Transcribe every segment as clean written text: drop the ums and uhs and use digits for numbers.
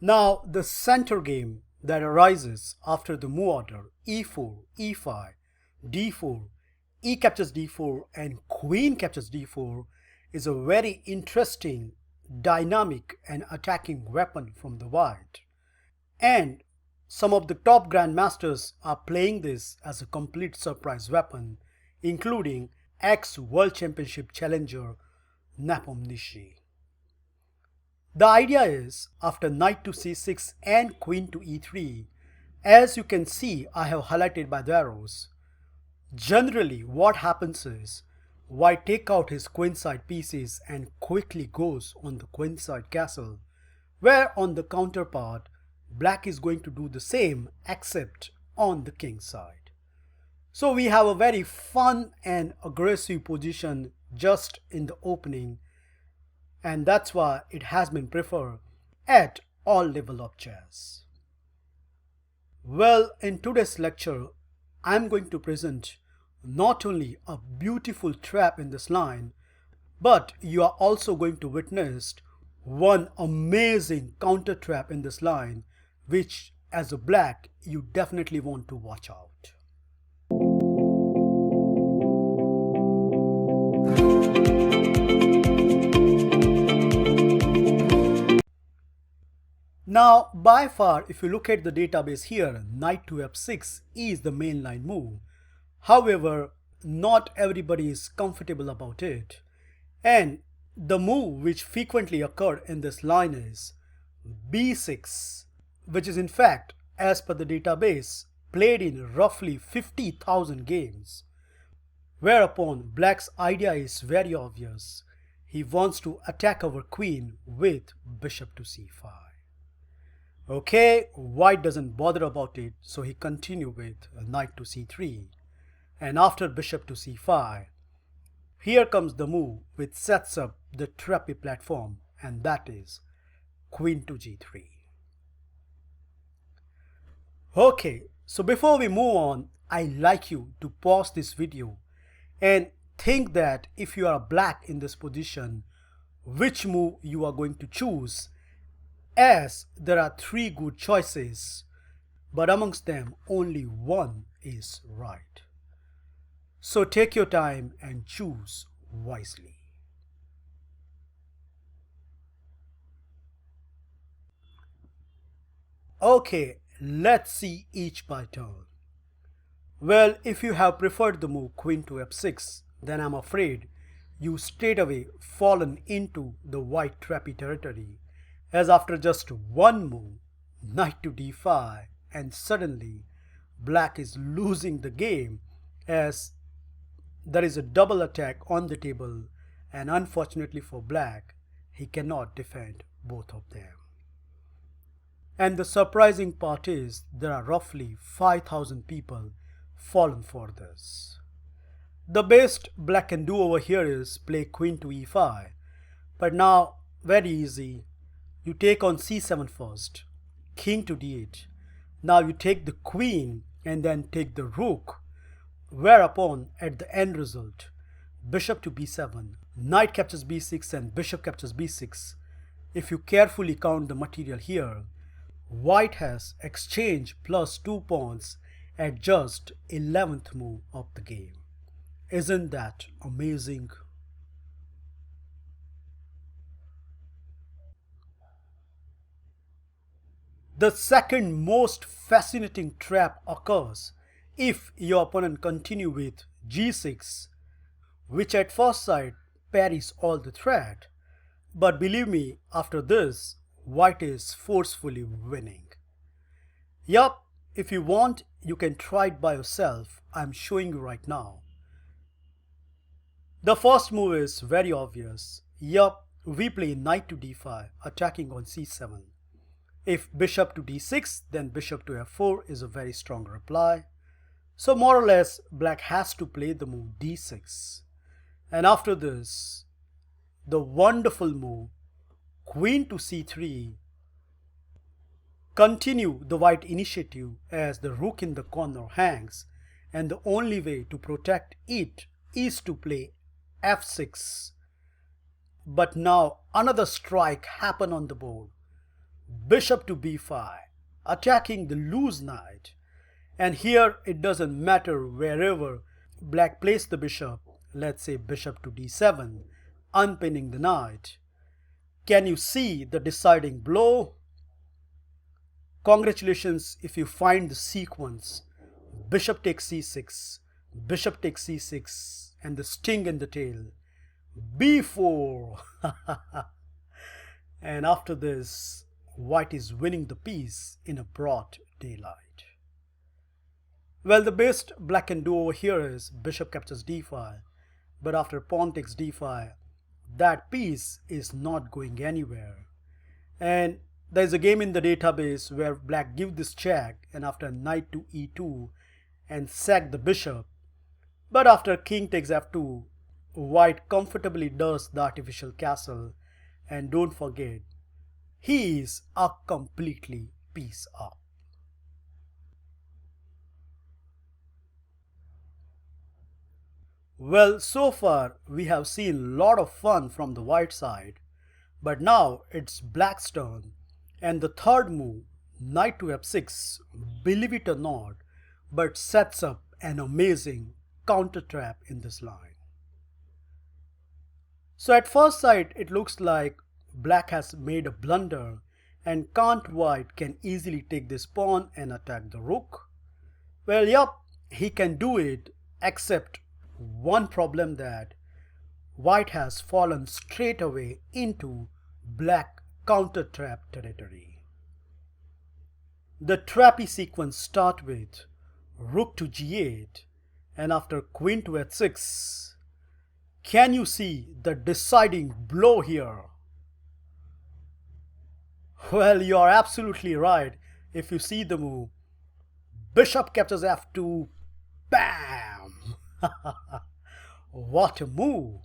Now the center game that arises after the move order e4, e5, d4, e captures d4 and queen captures d4 is a very interesting, dynamic and attacking weapon from the white. And some of the top grandmasters are playing this as a complete surprise weapon, including ex-World Championship challenger Nepomniachtchi. The idea is, after knight to c6 and queen to e3, as you can see I have highlighted by the arrows, generally what happens is white take out his queenside pieces and quickly goes on the queenside castle, where on the counterpart black is going to do the same except on the king side. So we have a very fun and aggressive position just in the opening, and that's why it has been preferred at all level of chess. Well, in today's lecture, I'm going to present not only a beautiful trap in this line, but you are also going to witness one amazing counter trap in this line, which as a black you definitely want to watch out. Now by far, if you look at the database here, knight to f6 is the mainline move. However, not everybody is comfortable about it, and the move which frequently occurred in this line is b6, which is in fact, as per the database, played in roughly 50,000 games. Whereupon black's idea is very obvious. He wants to attack our queen with bishop to c5. Okay, white doesn't bother about it, so he continues with knight to c3. And after bishop to c5, here comes the move which sets up the trappy platform, and that is queen to g3. Okay, so before we move on, I'd like you to pause this video and think that if you are black in this position, which move you are going to choose, as there are three good choices, but amongst them only one is right. So take your time and choose wisely. Okay, let's see each by turn. Well, if you have preferred the move queen to f6, then I'm afraid you straight away fallen into the white trappy territory, as after just one move, knight to d5, and suddenly black is losing the game, as there is a double attack on the table, and unfortunately for black, he cannot defend both of them. And the surprising part is there are roughly 5,000 people fallen for this. The best black can do over here is play queen to e5, but now very easy. You take on c7 first, king to d8. Now you take the queen and then take the rook, whereupon at the end result, bishop to b7, knight captures b6 and bishop captures b6. If you carefully count the material here, white has exchanged plus 2 pawns at just 11th move of the game. Isn't that amazing? The second most fascinating trap occurs if your opponent continue with g6, which at first sight parries all the threat, but believe me, after this, white is forcefully winning. Yup, if you want, you can try it by yourself. I'm showing you right now. The first move is very obvious. Yup, we play knight to d5, attacking on c7. If bishop to d6, then bishop to f4 is a very strong reply. So more or less, black has to play the move d6. And after this, the wonderful move, queen to c3, continue the white initiative as the rook in the corner hangs, and the only way to protect it is to play f6. But now another strike happened on the board. bishop to b5, attacking the loose knight. And here it doesn't matter wherever black placed the bishop, let's say bishop to d7, unpinning the knight. Can you see the deciding blow? Congratulations if you find the sequence. Bishop takes c6, bishop takes c6, and the sting in the tail. b4. And after this, white is winning the piece in a broad daylight. Well, the best black can do over here is bishop captures d5, but after pawn takes d5, that piece is not going anywhere. And there's a game in the database where black give this check and after knight to e2 and sack the bishop, but after king takes f2, white comfortably does the artificial castle, and don't forget, he is a completely piece up. Well, so far we have seen a lot of fun from the white side, but now it's black's turn, and the third move, knight to f6, believe it or not, but sets up an amazing counter trap in this line. So at first sight it looks like black has made a blunder, and can't white can easily take this pawn and attack the rook? Well, yup, he can do it, except one problem, that white has fallen straight away into black counter trap territory. The trappy sequence starts with rook to g8 and after queen to h6. Can you see the deciding blow here? Well, you are absolutely right if you see the move. Bishop captures f2. Bam! What a move!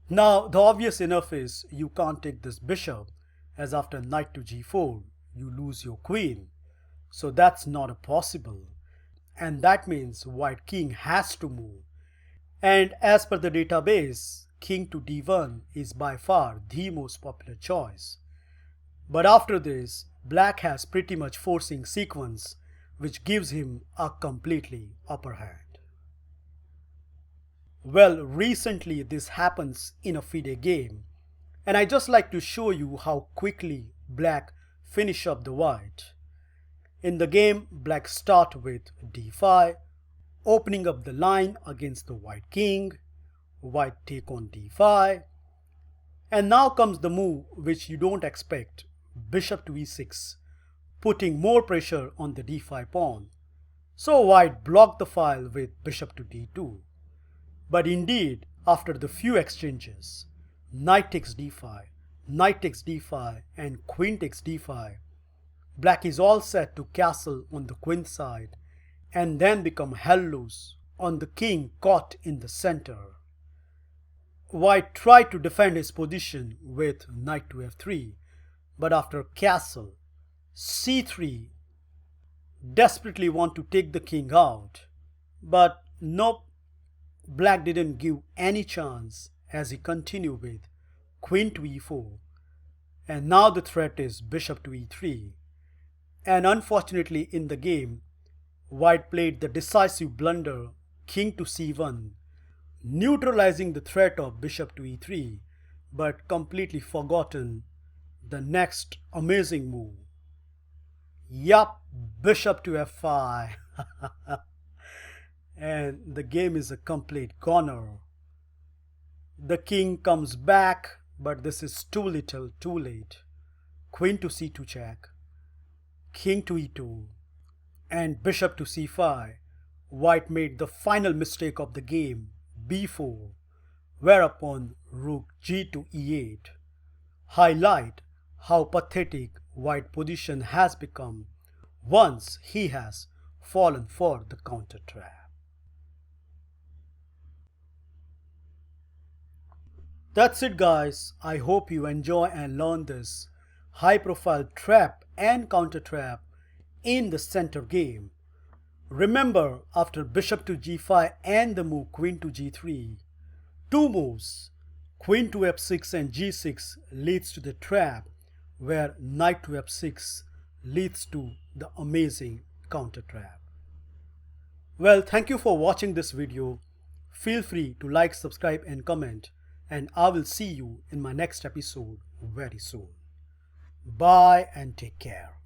Now, the obvious enough is you can't take this bishop, as after knight to g4, you lose your queen. So that's not a possible. And that means white king has to move. And as per the database, king to d1 is by far the most popular choice. But after this, black has pretty much forcing sequence, which gives him a completely upper hand. Well, recently this happens in a FIDE game, and I just like to show you how quickly black finish up the white. In the game, black start with d5, opening up the line against the white king, white take on d5, and now comes the move which you don't expect, bishop to e6, putting more pressure on the d5 pawn. So white blocked the file with bishop to d2. But indeed, after the few exchanges, knight takes d5, knight takes d5, and queen takes d5, black is all set to castle on the queen side and then become hell loose on the king caught in the center. White tried to defend his position with knight to f3, but after castle, c3, desperately want to take the king out, but nope, black didn't give any chance as he continued with queen to e4, and now the threat is bishop to e3, and unfortunately in the game, white played the decisive blunder king to c1, neutralizing the threat of bishop to e3, but completely forgotten the next amazing move. Yup, bishop to f5. And the game is a complete goner. The king comes back, but this is too little, too late. Queen to c2 check, king to e2, and bishop to c5. White made the final mistake of the game, b4, whereupon rook g to e8. Highlight how pathetic white position has become once he has fallen for the counter trap. That's it, guys. I hope you enjoy and learn this high profile trap and counter trap in the center game. Remember, after bishop to g5 and the move queen to g3, two moves, queen to f6 and g6, leads to the trap where knight to f6 leads to the amazing counter trap. Well, thank you for watching this video. Feel free to like, subscribe and comment, and I will see you in my next episode very soon. Bye and take care.